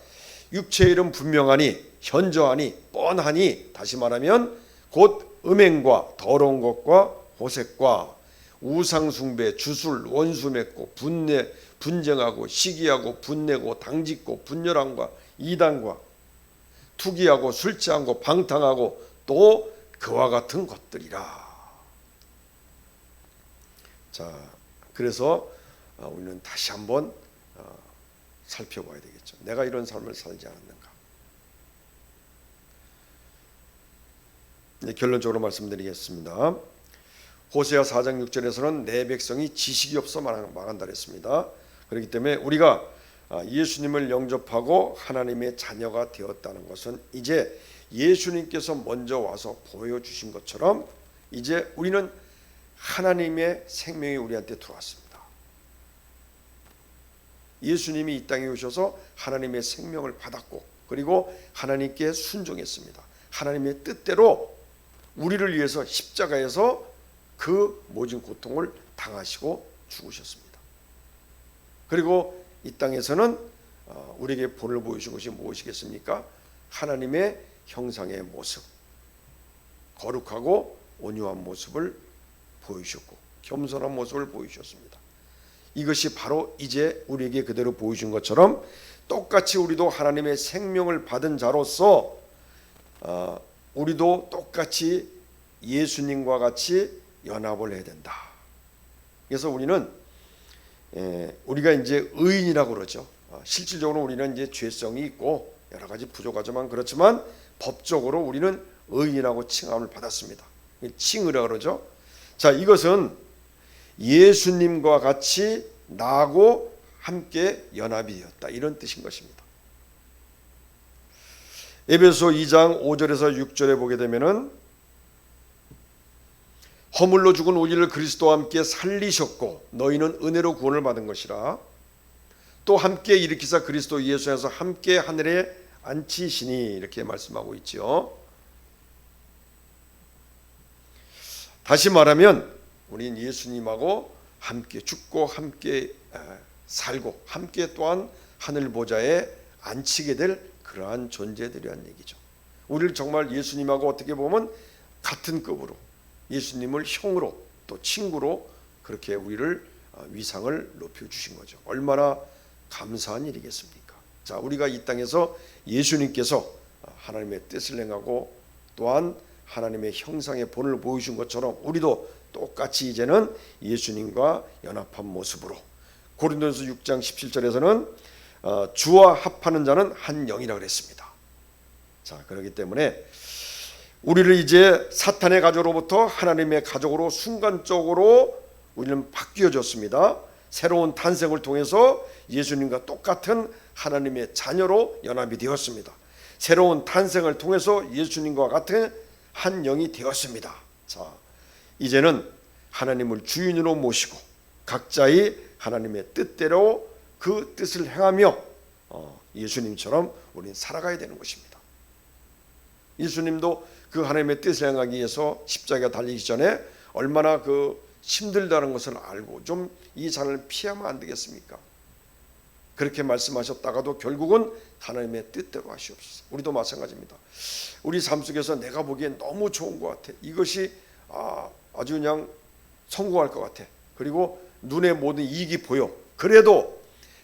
육체의 일은 분명하니 현저하니 뻔하니 다시 말하면 곧 음행과 더러운 것과 호색과 우상숭배, 주술, 원수 맺고 분쟁하고 시기하고 분내고 당짓고 분열함과 이단과 투기하고 술 취하고 방탕하고 또 그와 같은 것들이라. 자, 그래서 우리는 다시 한번 살펴봐야 되겠죠. 내가 이런 삶을 살지 않았는가. 결론적으로 말씀드리겠습니다. 호세아 4장 6절에서는 내 백성이 지식이 없어 망한다 그랬습니다. 그렇기 때문에 우리가 예수님을 영접하고 하나님의 자녀가 되었다는 것은 이제 예수님께서 먼저 와서 보여주신 것처럼 이제 우리는 하나님의 생명이 우리한테 들어왔습니다. 예수님이 이 땅에 오셔서 하나님의 생명을 받았고 그리고 하나님께 순종했습니다. 하나님의 뜻대로 우리를 위해서 십자가에서 그 모진 고통을 당하시고 죽으셨습니다. 그리고 이 땅에서는 우리에게 본을 보여주신 것이 무엇이겠습니까? 하나님의 형상의 모습, 거룩하고 온유한 모습을 보이셨고 겸손한 모습을 보이셨습니다. 이것이 바로 이제 우리에게 그대로 보여준 것처럼 똑같이 우리도 하나님의 생명을 받은 자로서 우리도 똑같이 예수님과 같이 연합을 해야 된다. 그래서 우리는 우리가 이제 의인이라고 그러죠. 실질적으로 우리는 이제 죄성이 있고 여러 가지 부족하지만 그렇지만 법적으로 우리는 의인이라고 칭함을 받았습니다. 칭의라 그러죠. 자, 이것은 예수님과 같이 나하고 함께 연합이 되었다 이런 뜻인 것입니다. 에베소 2장 5절에서 6절에 보게 되면은 허물로 죽은 우리를 그리스도와 함께 살리셨고 너희는 은혜로 구원을 받은 것이라. 또 함께 일으키사 그리스도 예수에서 함께 하늘에 앉히시니 이렇게 말씀하고 있죠. 다시 말하면 우리는 예수님하고 함께 죽고 함께 살고 함께 또한 하늘 보좌에 앉히게 될 그러한 존재들이란 얘기죠. 우리를 정말 예수님하고 어떻게 보면 같은 급으로 예수님을 형으로 또 친구로 그렇게 우리를 위상을 높여주신 거죠. 얼마나 감사한 일이겠습니까? 자, 우리가 이 땅에서 예수님께서 하나님의 뜻을 행하고 또한 하나님의 형상의 본을 보여준 것처럼 우리도 똑같이 이제는 예수님과 연합한 모습으로 고린도전서 6장 17절에서는 주와 합하는 자는 한 영이라 그랬습니다. 자, 그렇기 때문에 우리를 이제 사탄의 가족으로부터 하나님의 가족으로 순간적으로 우리는 바뀌어졌습니다. 새로운 탄생을 통해서 예수님과 똑같은 하나님의 자녀로 연합이 되었습니다. 새로운 탄생을 통해서 예수님과 같은 한 영이 되었습니다. 자, 이제는 하나님을 주인으로 모시고 각자의 하나님의 뜻대로 그 뜻을 행하며 예수님처럼 우리는 살아가야 되는 것입니다. 예수님도 그 하나님의 뜻을 행하기 위해서 십자가에 달리기 전에 얼마나 그 힘들다는 것을 알고 좀 이 잔을 피하면 안 되겠습니까? 그렇게 말씀하셨다가도 결국은 하나님의 뜻대로 하시옵소서. 우리도 마찬가지입니다. 우리 삶 속에서 내가 보기엔 너무 좋은 것 같아. 이것이 아주 그냥 성공할 것 같아. 그리고 눈에 모든 이익이 보여. 그래도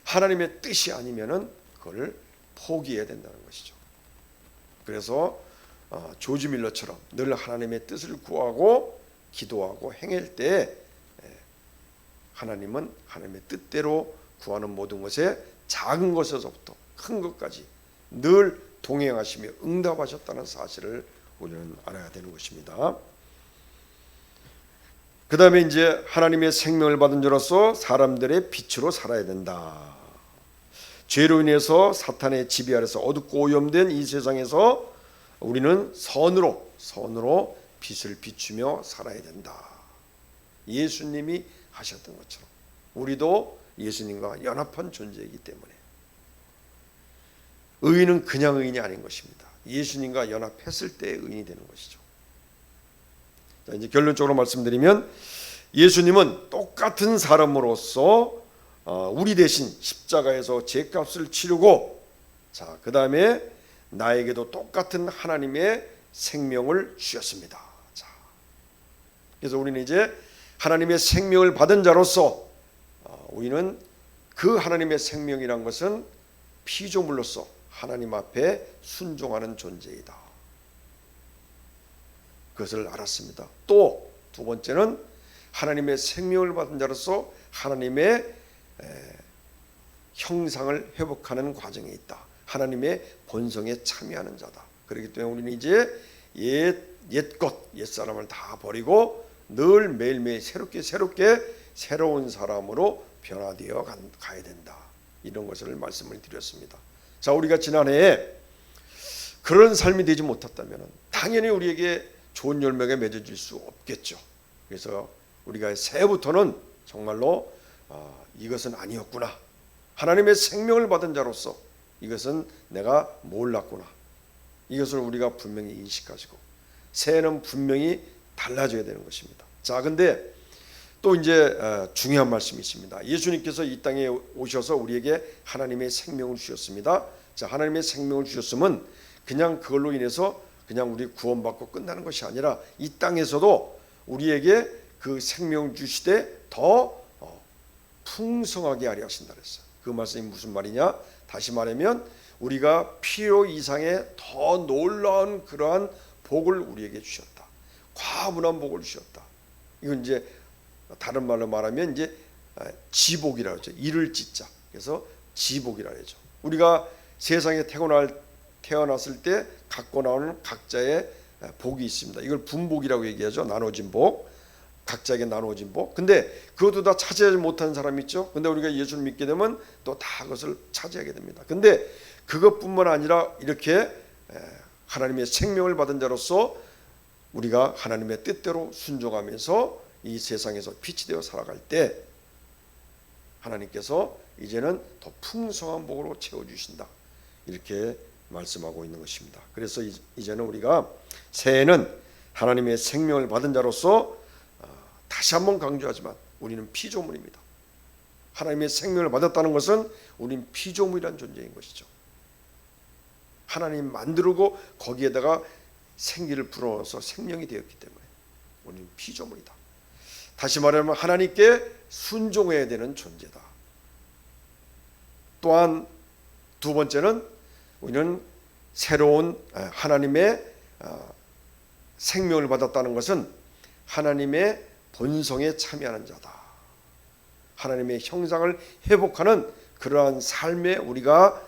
하나님의 뜻이 아니면은 그걸 포기해야 된다는 것이죠. 그래서 조지 밀러처럼 늘 하나님의 뜻을 구하고 기도하고 행할 때 하나님은 하나님의 뜻대로 구하는 모든 것에 작은 것에서부터 큰 것까지 늘 동행하시며 응답하셨다는 사실을 우리는 알아야 되는 것입니다. 그 다음에 이제 하나님의 생명을 받은 자로서 사람들의 빛으로 살아야 된다. 죄로 인해서 사탄의 지배 아래서 어둡고 오염된 이 세상에서 우리는 선으로 빛을 비추며 살아야 된다. 예수님이 하셨던 것처럼 우리도 예수님과 연합한 존재이기 때문에 의인은 그냥 의인이 아닌 것입니다. 예수님과 연합했을 때 의인이 되는 것이죠. 자, 이제 결론적으로 말씀드리면 예수님은 똑같은 사람으로서 우리 대신 십자가에서 죄값을 치르고 자, 그 다음에 나에게도 똑같은 하나님의 생명을 주셨습니다. 자, 그래서 우리는 이제 하나님의 생명을 받은 자로서 우리는 그 하나님의 생명이란 것은 피조물로서 하나님 앞에 순종하는 존재이다. 그것을 알았습니다. 또 두 번째는 하나님의 생명을 받은 자로서 하나님의 형상을 회복하는 과정에 있다. 하나님의 본성에 참여하는 자다. 그렇기 때문에 우리는 이제 옛사람을 다 버리고 늘 매일매일 새롭게 새로운 사람으로 변화되어 가야 된다. 이런 것을 말씀을 드렸습니다. 자, 우리가 지난해에 그런 삶이 되지 못했다면 당연히 우리에게 좋은 열매가 맺어질 수 없겠죠. 그래서 우리가 새해부터는 정말로 이것은 아니었구나. 하나님의 생명을 받은 자로서 이것은 내가 몰랐구나. 이것을 우리가 분명히 인식하시고 새해는 분명히 달라져야 되는 것입니다. 자, 근데 또 이제 중요한 말씀이 있습니다. 예수님께서 이 땅에 오셔서 우리에게 하나님의 생명을 주셨습니다. 자, 하나님의 생명을 주셨으면 그냥 그걸로 인해서 그냥 우리 구원받고 끝나는 것이 아니라 이 땅에서도 우리에게 그 생명을 주시되 더 풍성하게 하려 하신다 그랬어요. 그 말씀이 무슨 말이냐? 다시 말하면 우리가 필요 이상의 더 놀라운 그러한 복을 우리에게 주셨다. 과분한 복을 주셨다. 이건 이제 다른 말로 말하면 이제 지복이라고 하죠. 이를 짓자. 그래서 지복이라고 하죠. 우리가 세상에 태어났을 때 갖고 나오는 각자의 복이 있습니다. 이걸 분복이라고 얘기하죠. 나눠진 복. 각자에게 나눠진 복. 근데 그것도 다 차지하지 못하는 사람이 있죠. 근데 우리가 예수를 믿게 되면 또 다 그것을 차지하게 됩니다. 근데 그것뿐만 아니라 이렇게 하나님의 생명을 받은 자로서 우리가 하나님의 뜻대로 순종하면서 이 세상에서 빛이 되어 살아갈 때 하나님께서 이제는 더 풍성한 복으로 채워주신다. 이렇게 말씀하고 있는 것입니다. 그래서 이제는 우리가 새해는 하나님의 생명을 받은 자로서 다시 한번 강조하지만 우리는 피조물입니다. 하나님의 생명을 받았다는 것은 우리는 피조물이라는 존재인 것이죠. 하나님 만들고 거기에다가 생기를 불어넣어서 생명이 되었기 때문에 우리는 피조물이다. 다시 말하면 하나님께 순종해야 되는 존재다. 또한 두 번째는 우리는 새로운 하나님의 생명을 받았다는 것은 하나님의 본성에 참여하는 자다. 하나님의 형상을 회복하는 그러한 삶에 우리가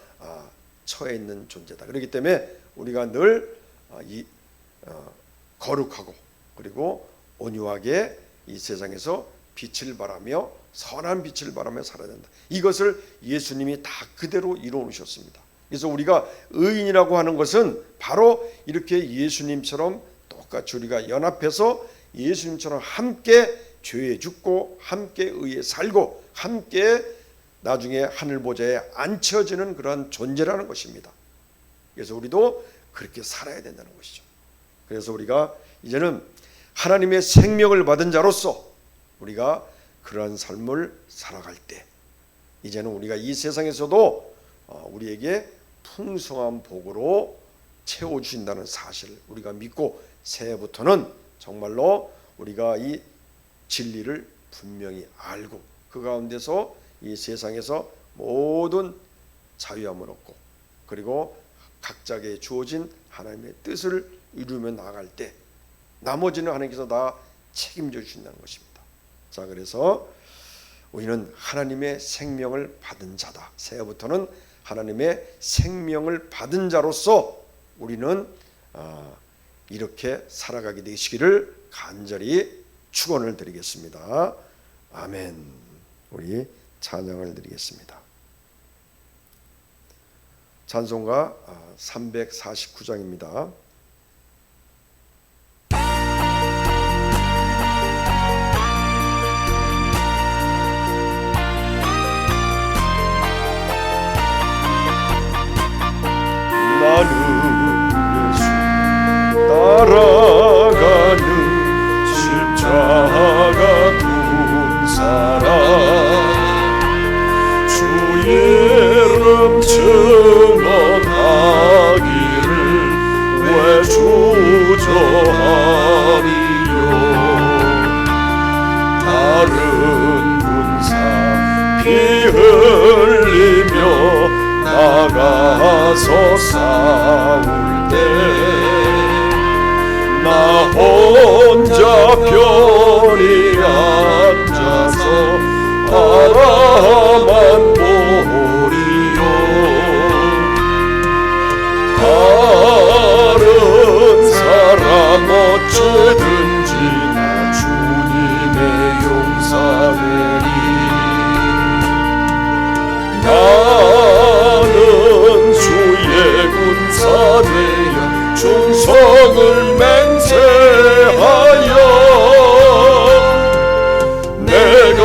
처해 있는 존재다. 그렇기 때문에 우리가 늘 거룩하고 그리고 온유하게 이 세상에서 빛을 발하며 선한 빛을 발하며 살아야 된다. 이것을 예수님이 다 그대로 이루어 놓으셨습니다. 그래서 우리가 의인이라고 하는 것은 바로 이렇게 예수님처럼 똑같이 우리가 연합해서 예수님처럼 함께 죄에 죽고 함께 의에 살고 함께 나중에 하늘 보좌에 앉혀지는 그러한 존재라는 것입니다. 그래서 우리도 그렇게 살아야 된다는 것이죠. 그래서 우리가 이제는 하나님의 생명을 받은 자로서 우리가 그러한 삶을 살아갈 때 이제는 우리가 이 세상에서도 우리에게 풍성한 복으로 채워주신다는 사실을 우리가 믿고 새해부터는 정말로 우리가 이 진리를 분명히 알고 그 가운데서 이 세상에서 모든 자유함을 얻고 그리고 각자에게 주어진 하나님의 뜻을 이루며 나아갈 때 나머지는 하나님께서 다 책임져 주신다는 것입니다. 자, 그래서 우리는 하나님의 생명을 받은 자다. 새해부터는 하나님의 생명을 받은 자로서 우리는 이렇게 살아가게 되시기를 간절히 축원을 드리겠습니다. 아멘. 우리 찬양을 드리겠습니다. 찬송가 349장입니다. 나는 예수 따라가는 십자가 군 사람 주의 이름 증언하기를 왜 주저하리요 다른 군사 피 흘리며 나가서 싸울 때 나 혼자 편히 앉아서 바라만 보리요 다른 사람 어쩌든지 나 주님의 용사되리 나는 주의 군사 되어 충성을 맹세하여 내가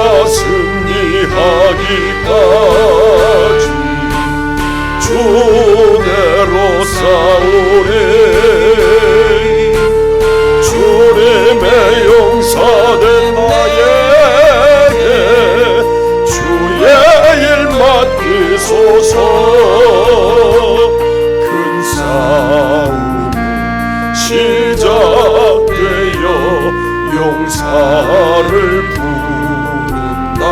승리하기까지 주대로 싸우리 주님의 용사된 나에게 주의 일 맡기소서 큰 싸움 시작되어 용사를 부른다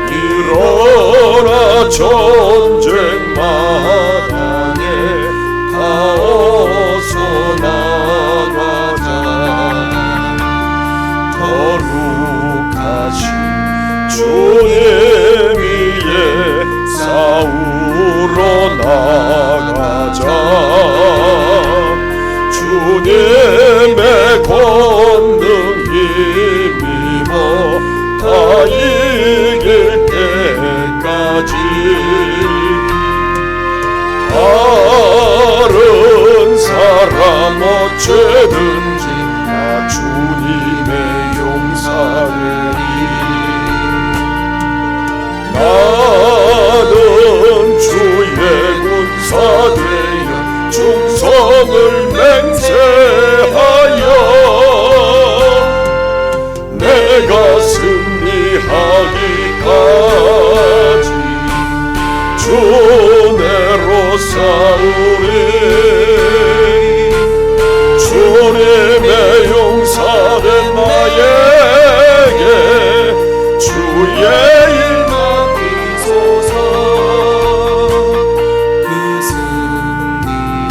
일어나 전쟁 마당에 다 어서 나가자 거룩하신 주님 위에 싸우러 나가자 주님의 권능 힘입어 다 이길 때까지 다른 사람 어쩌든지 나 주님의 용사되리 나는 주의 군사 되어 충성을 맹세하여 내가